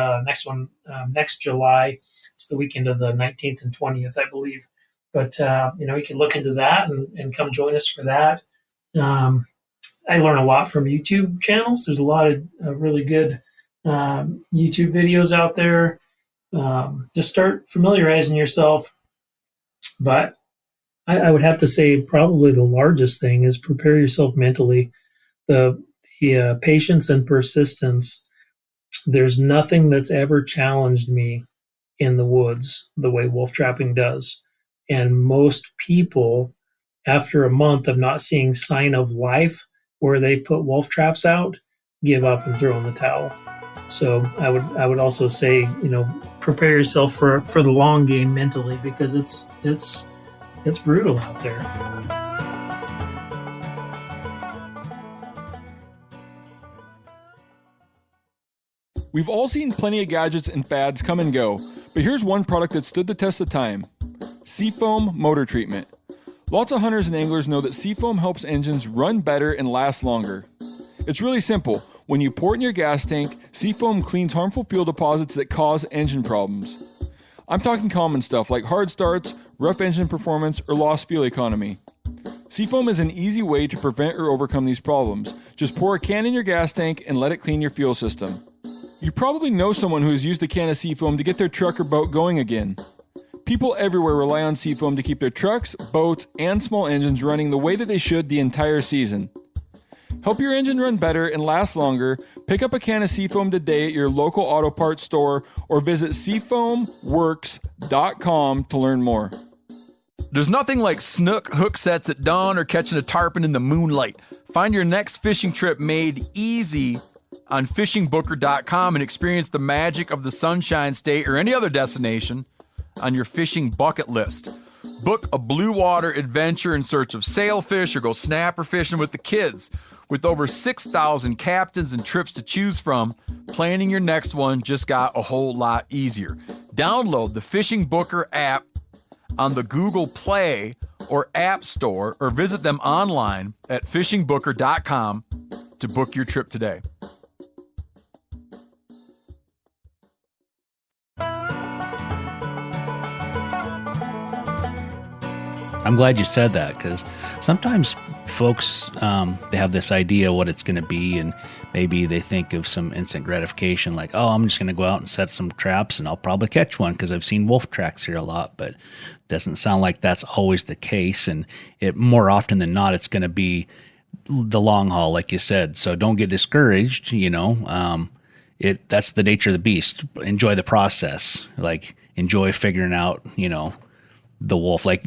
one next July. It's the weekend of the 19th and 20th, I believe. But you can look into that and come join us for that. I learn a lot from YouTube channels. There's a lot of really good YouTube videos out there. Just start familiarizing yourself. But I would have to say probably the largest thing is prepare yourself mentally. The patience and persistence. There's nothing that's ever challenged me in the woods the way wolf trapping does. And most people, after a month of not seeing sign of life where they've put wolf traps out, give up and throw in the towel. So I would also say, prepare yourself for the long game mentally, because it's brutal out there. We've all seen plenty of gadgets and fads come and go, but here's one product that stood the test of time: Seafoam Motor Treatment. Lots of hunters and anglers know that Seafoam helps engines run better and last longer. It's really simple. When you pour it in your gas tank, Seafoam cleans harmful fuel deposits that cause engine problems. I'm talking common stuff like hard starts, rough engine performance, or lost fuel economy. Seafoam is an easy way to prevent or overcome these problems. Just pour a can in your gas tank and let it clean your fuel system. You probably know someone who has used a can of Seafoam to get their truck or boat going again. People everywhere rely on Seafoam to keep their trucks, boats, and small engines running the way that they should the entire season. Help your engine run better and last longer. Pick up a can of Seafoam today at your local auto parts store or visit seafoamworks.com to learn more. There's nothing like snook hook sets at dawn or catching a tarpon in the moonlight. Find your next fishing trip made easy on fishingbooker.com and experience the magic of the Sunshine State or any other destination on your fishing bucket list. Book a blue water adventure in search of sailfish or go snapper fishing with the kids. With over 6,000 captains and trips to choose from, planning your next one just got a whole lot easier. Download the Fishing Booker app on the Google Play or App Store, or visit them online at fishingbooker.com to book your trip today. I'm glad you said that, because sometimes folks, they have this idea what it's going to be, and maybe they think of some instant gratification like, oh, I'm just going to go out and set some traps and I'll probably catch one because I've seen wolf tracks here a lot. But it doesn't sound like that's always the case, and it more often than not, it's going to be the long haul, like you said. So don't get discouraged. That's the nature of the beast. Enjoy the process. Like, enjoy figuring out, the wolf, like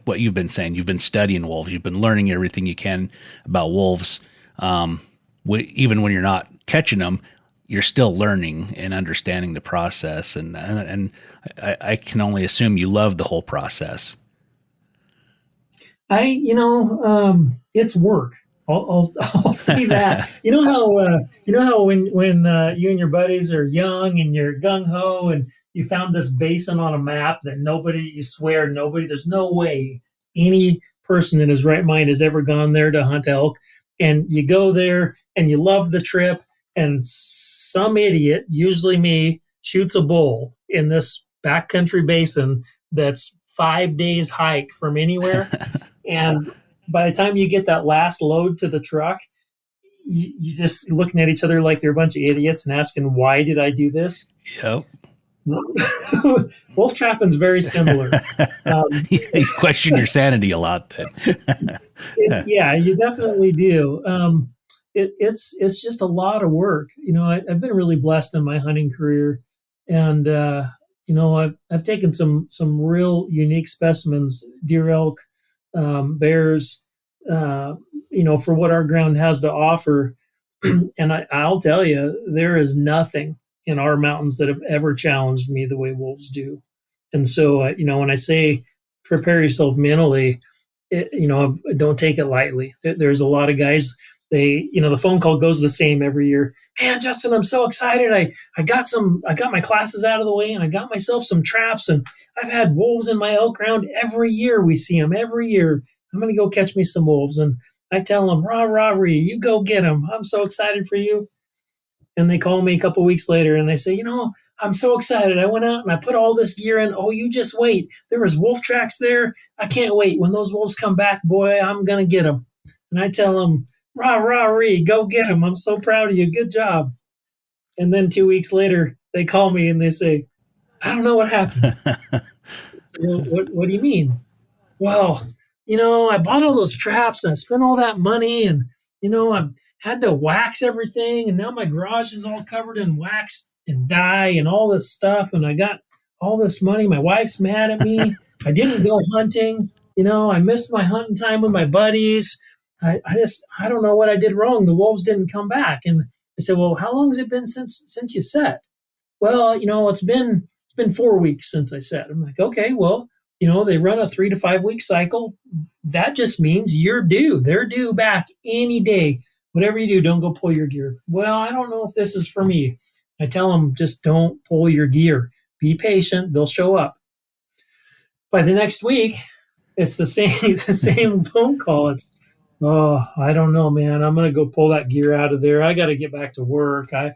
what you've been saying. You've been studying wolves. You've been learning everything you can about wolves. Even when you're not catching them, you're still learning and understanding the process. And I can only assume you love the whole process. It's work. I'll see that. You know how when you and your buddies are young and you're gung ho and you found this basin on a map that there's no way any person in his right mind has ever gone there to hunt elk. And you go there and you love the trip, and some idiot, usually me, shoots a bull in this backcountry basin that's 5 days hike from anywhere. And by the time you get that last load to the truck, you just looking at each other like you're a bunch of idiots and asking, why did I do this? Yep. Wolf trapping's very similar. You question your sanity a lot then. Yeah, you definitely do. It's just a lot of work. I've been really blessed in my hunting career, and I've taken some real unique specimens, deer, elk, bears, for what our ground has to offer. And I'll tell you, there is nothing in our mountains that have ever challenged me the way wolves do. And so, when I say prepare yourself mentally, don't take it lightly. There's a lot of guys, the phone call goes the same every year. Man, Justin, I'm so excited. I got my classes out of the way, and I got myself some traps, and I've had wolves in my elk ground every year. We see them every year. I'm going to go catch me some wolves. And I tell them, rah, rah, ree, you go get them. I'm so excited for you. And they call me a couple weeks later and they say, I'm so excited. I went out and I put all this gear in. Oh, you just wait. There was wolf tracks there. I can't wait. When those wolves come back, boy, I'm going to get them. And I tell them, rah, rah, ree, go get them. I'm so proud of you. Good job. And then 2 weeks later, they call me and they say, I don't know what happened. So, what do you mean? Well, I bought all those traps and I spent all that money, and, I had to wax everything, and now my garage is all covered in wax and dye and all this stuff, and I got all this money. My wife's mad at me. I didn't go hunting. I missed my hunting time with my buddies. I don't know what I did wrong. The wolves didn't come back. And I said, well, how long has it been since you set? Well, it's been 4 weeks since I set. I'm like, okay, well, they run a 3 to 5 week cycle. That just means you're due. They're due back any day. Whatever you do, don't go pull your gear. Well, I don't know if this is for me. I tell them, just don't pull your gear. Be patient. They'll show up. By the next week, it's the same phone call. It's, oh, I don't know, man. I'm going to go pull that gear out of there. I got to get back to work. I've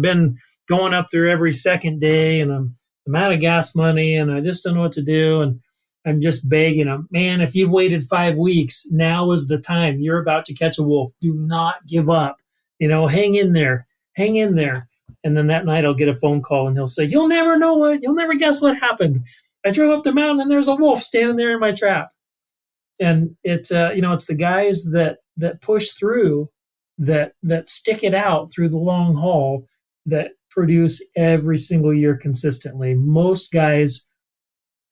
been going up there every second day, and I'm out of gas money, and I just don't know what to do. And I'm just begging them, man, if you've waited 5 weeks, now is the time. You're about to catch a wolf. Do not give up. Hang in there. Hang in there. And then that night I'll get a phone call, and he'll say, you'll never guess what happened. I drove up the mountain and there's a wolf standing there in my trap. And it's the guys that push through, that stick it out through the long haul, that produce every single year consistently. Most guys,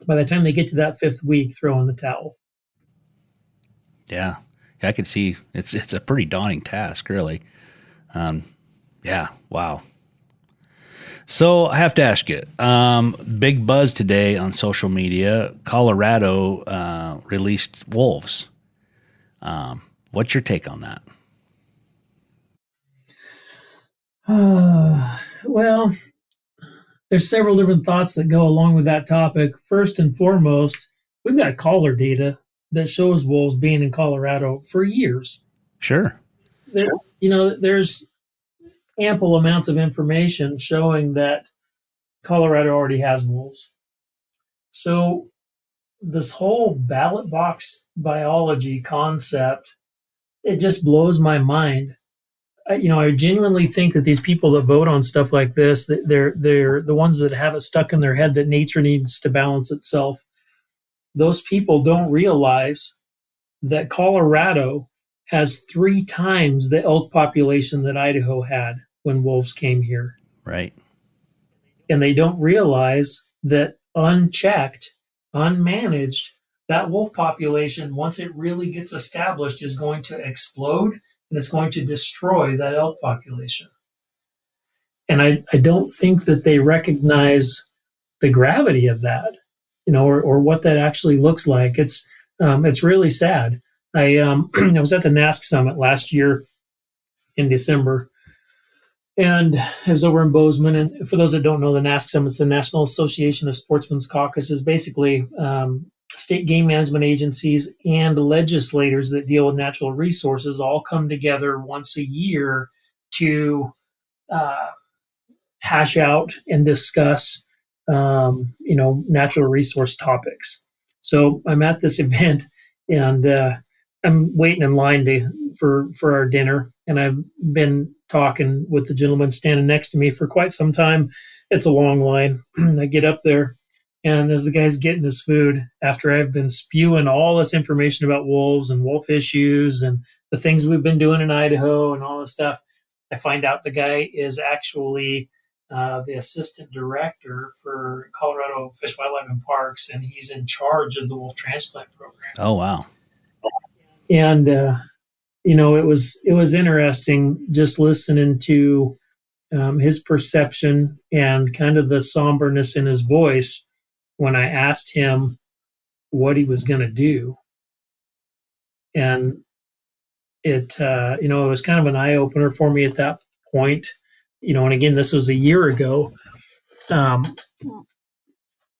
by the time they get to that 5th week, throw in the towel. Yeah, I can see it's a pretty daunting task, really. Yeah, wow. So I have to ask you, big buzz today on social media. Colorado released wolves. What's your take on that? Well, there's several different thoughts that go along with that topic. First and foremost, we've got collar data that shows wolves being in Colorado for years. Sure. There's ample amounts of information showing that Colorado already has wolves. So this whole ballot box biology concept, it just blows my mind. I genuinely think that these people that vote on stuff like this, that they're the ones that have it stuck in their head that nature needs to balance itself. Those people don't realize that Colorado has 3 times the elk population that Idaho had when wolves came here. Right. And they don't realize that unchecked, unmanaged, that wolf population, once it really gets established, is going to explode, and it's going to destroy that elk population. And I don't think that they recognize the gravity of that, or what that actually looks like. It's really sad. I was at the NASC summit last year in December, and it was over in Bozeman. And for those that don't know, the NASC summit, it's the National Association of Sportsmen's Caucuses, basically state game management agencies and legislators that deal with natural resources all come together once a year to uh, hash out and discuss, natural resource topics. So I'm at this event, and I'm waiting in line for our dinner, and I've been talking with the gentleman standing next to me for quite some time. It's a long line. I get up there, and as the guy's getting his food, after I've been spewing all this information about wolves and wolf issues and the things we've been doing in Idaho and all this stuff, I find out the guy is actually the assistant director for Colorado Fish, Wildlife, and Parks, and he's in charge of the wolf transplant program. Oh, wow. And it was interesting just listening to his perception and kind of the somberness in his voice when I asked him what he was going to do. And it was kind of an eye opener for me at that point. And again, this was a year ago. I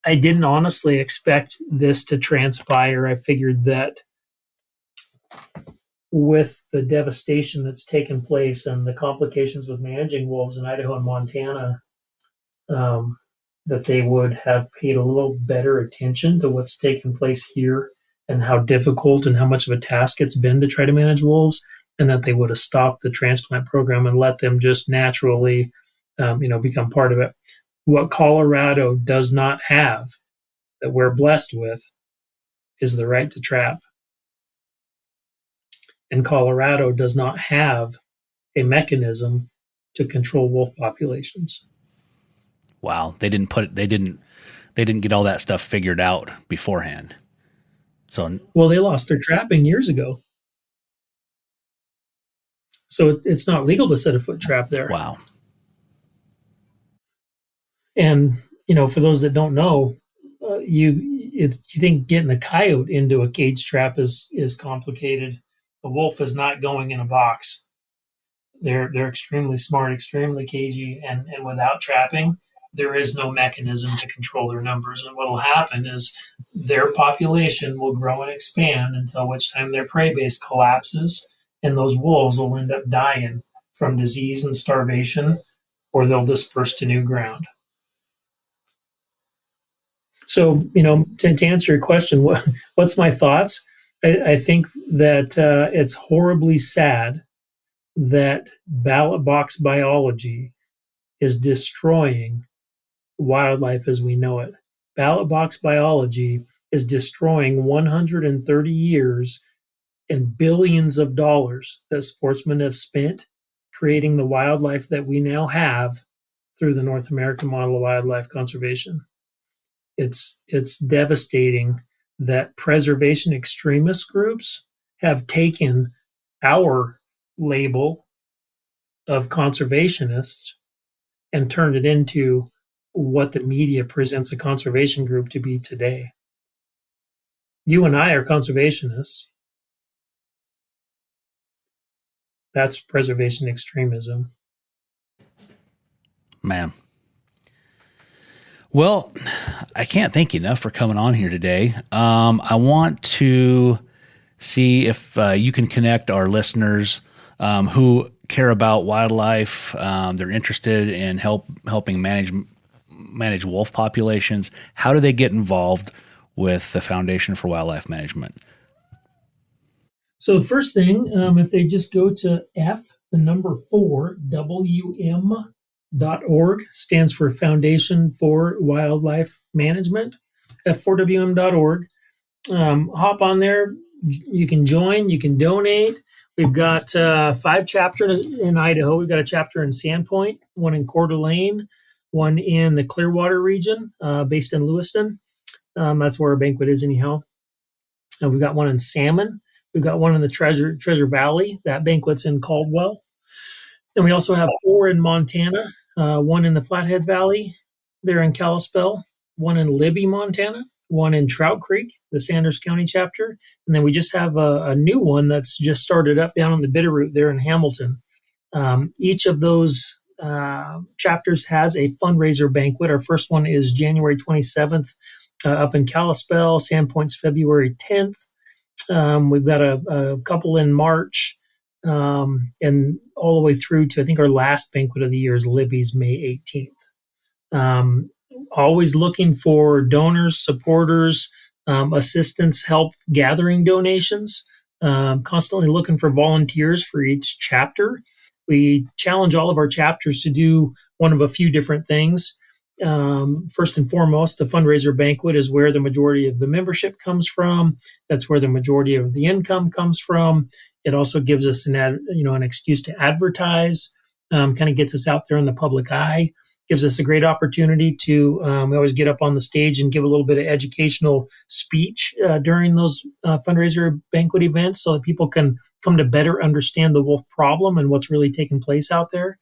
didn't honestly expect this to transpire. I figured that with the devastation that's taken place and the complications with managing wolves in Idaho and Montana, that they would have paid a little better attention to what's taken place here and how difficult and how much of a task it's been to try to manage wolves, and that they would have stopped the transplant program and let them just naturally, become part of it. What Colorado does not have, that we're blessed with, is the right to trap. And Colorado does not have a mechanism to control wolf populations. Wow. They didn't get all that stuff figured out beforehand. Well, they lost their trapping years ago. So it's not legal to set a foot trap there. Wow. And, for those that don't know, you think getting a coyote into a cage trap is complicated. A wolf is not going in a box. They're extremely smart, extremely cagey, and without trapping, there is no mechanism to control their numbers. And what will happen is their population will grow and expand until which time their prey base collapses, and those wolves will end up dying from disease and starvation, or they'll disperse to new ground. So, to answer your question, what's my thoughts? I think that it's horribly sad that ballot box biology is destroying wildlife as we know it. Ballot box biology is destroying 130 years and billions of dollars that sportsmen have spent creating the wildlife that we now have through the North American model of wildlife conservation. It's devastating that preservation extremist groups have taken our label of conservationists and turned it into what the media presents a conservation group to be today. You and I are conservationists. That's preservation extremism. Man. Well, I can't thank you enough for coming on here today. I want to see if you can connect our listeners who care about wildlife. They're interested in helping manage wolf populations. How do they get involved with the Foundation for Wildlife Management? So the first thing, if they just go to F4WM.org, stands for Foundation for Wildlife Management, F4WM.org. Hop on there. You can join. You can donate. We've got 5 chapters in Idaho. We've got a chapter in Sandpoint, one in Coeur d'Alene, one in the Clearwater region, based in Lewiston. That's where our banquet is anyhow. We've got one in Salmon. We've got one in the Treasure Valley. That banquet's in Caldwell. And we also have 4 in Montana, one in the Flathead Valley there in Kalispell, one in Libby, Montana, one in Trout Creek, the Sanders County chapter. And then we just have a new one that's just started up down on the Bitterroot there in Hamilton. Each of those chapters has a fundraiser banquet. Our first one is January 27th up in Kalispell. Sandpoint's February 10th. We've got a couple in March, and all the way through to, I think, our last banquet of the year is Libby's May 18th. Always looking for donors, supporters, assistance, help gathering donations. Constantly looking for volunteers for each chapter. We challenge all of our chapters to do one of a few different things. First and foremost, the fundraiser banquet is where the majority of the membership comes from. That's where the majority of the income comes from. It also gives us an excuse to advertise, kind of gets us out there in the public eye, gives us a great opportunity to we always get up on the stage and give a little bit of educational speech during those fundraiser banquet events so that people can come to better understand the wolf problem and what's really taking place out there.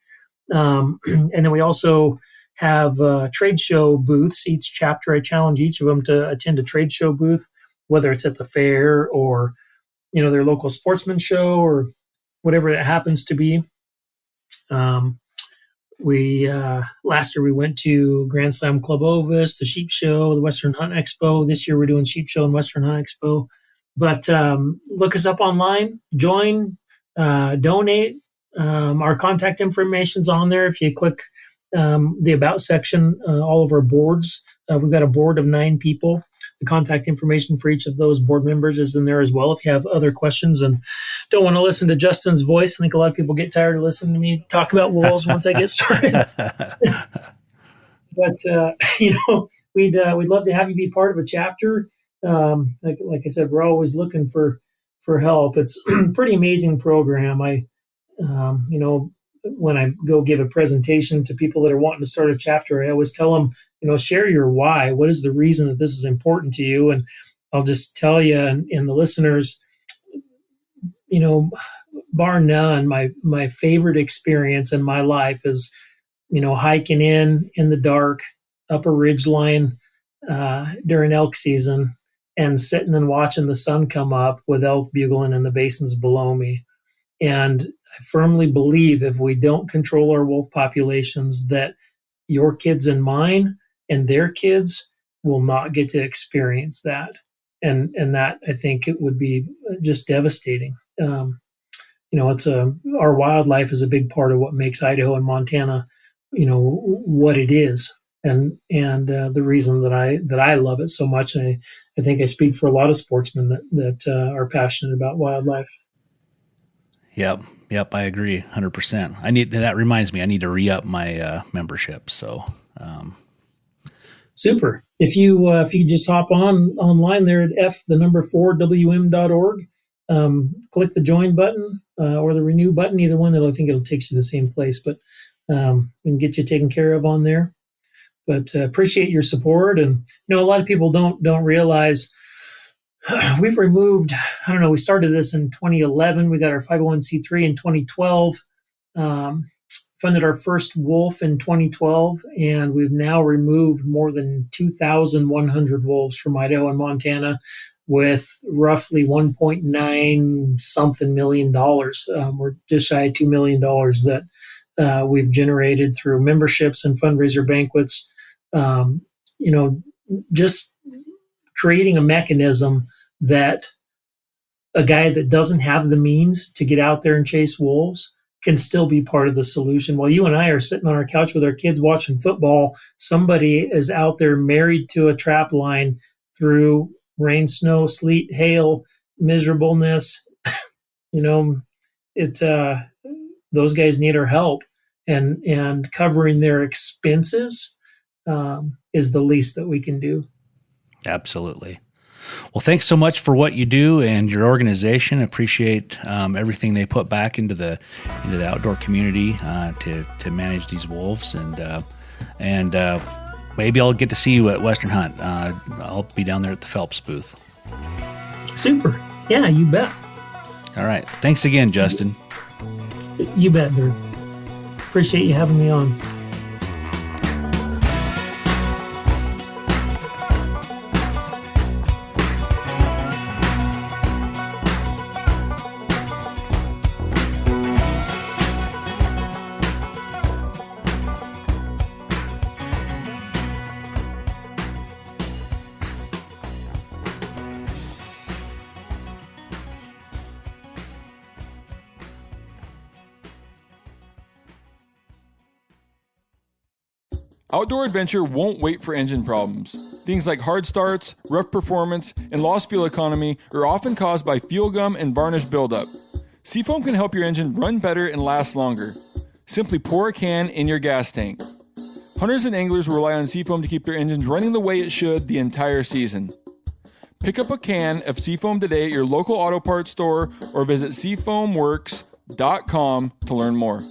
And then we also have trade show booths. Each chapter, I challenge each of them to attend a trade show booth, whether it's at the fair or their local sportsman show or whatever it happens to be. We last year we went to Grand Slam Club Ovis, the Sheep Show, the Western Hunt Expo. This year we're doing Sheep Show and Western Hunt Expo. But look us up online, join, donate. Our contact information's on there. If you click the About section, all of our boards, we've got a board of 9 people. The contact information for each of those board members is in there as well. If you have other questions and don't want to listen to Justin's voice, I think a lot of people get tired of listening to me talk about wolves once I get started. But we'd love to have you be part of a chapter. Like I said, we're always looking for help. It's a pretty amazing program. When I go give a presentation to people that are wanting to start a chapter, I always tell them, share your why. What is the reason that this is important to you? And I'll just tell you and the listeners, bar none, my favorite experience in my life is, hiking in the dark up a ridge line during elk season and sitting and watching the sun come up with elk bugling in the basins below me. And I firmly believe if we don't control our wolf populations, that your kids and mine and their kids will not get to experience that. And that, I think, it would be just devastating. It's our wildlife is a big part of what makes Idaho and Montana, what it is. And the reason that I love it so much, and I think I speak for a lot of sportsmen that are passionate about wildlife. Yep, I agree 100%. That reminds me, I need to re-up my membership. So, super. If you just hop online there at f4wm.org, click the join button or the renew button, either one. I think it'll take you to the same place, but we can get you taken care of on there. But appreciate your support, and a lot of people don't realize. We've removed, we started this in 2011. We got our 501c3 in 2012, funded our first wolf in 2012, and we've now removed more than 2,100 wolves from Idaho and Montana with roughly $1.9 something million. We're just shy of $2 million that we've generated through memberships and fundraiser banquets. Just creating a mechanism that a guy that doesn't have the means to get out there and chase wolves can still be part of the solution. While you and I are sitting on our couch with our kids watching football, somebody is out there married to a trap line through rain, snow, sleet, hail, miserableness. Those guys need our help, and covering their expenses is the least that we can do. Absolutely. Well, thanks so much for what you do and your organization. Appreciate everything they put back into the outdoor community to manage these wolves, and maybe I'll get to see you at Western Hunt. I'll be down there at the Phelps booth. Super. Yeah, you bet. All right. Thanks again, Justin. You bet, Drew. Appreciate you having me on. Outdoor adventure won't wait for engine problems. Things like hard starts, rough performance, and lost fuel economy are often caused by fuel gum and varnish buildup. Seafoam can help your engine run better and last longer. Simply pour a can in your gas tank. Hunters and anglers rely on Seafoam to keep their engines running the way it should the entire season. Pick up a can of Seafoam today at your local auto parts store or visit seafoamworks.com to learn more.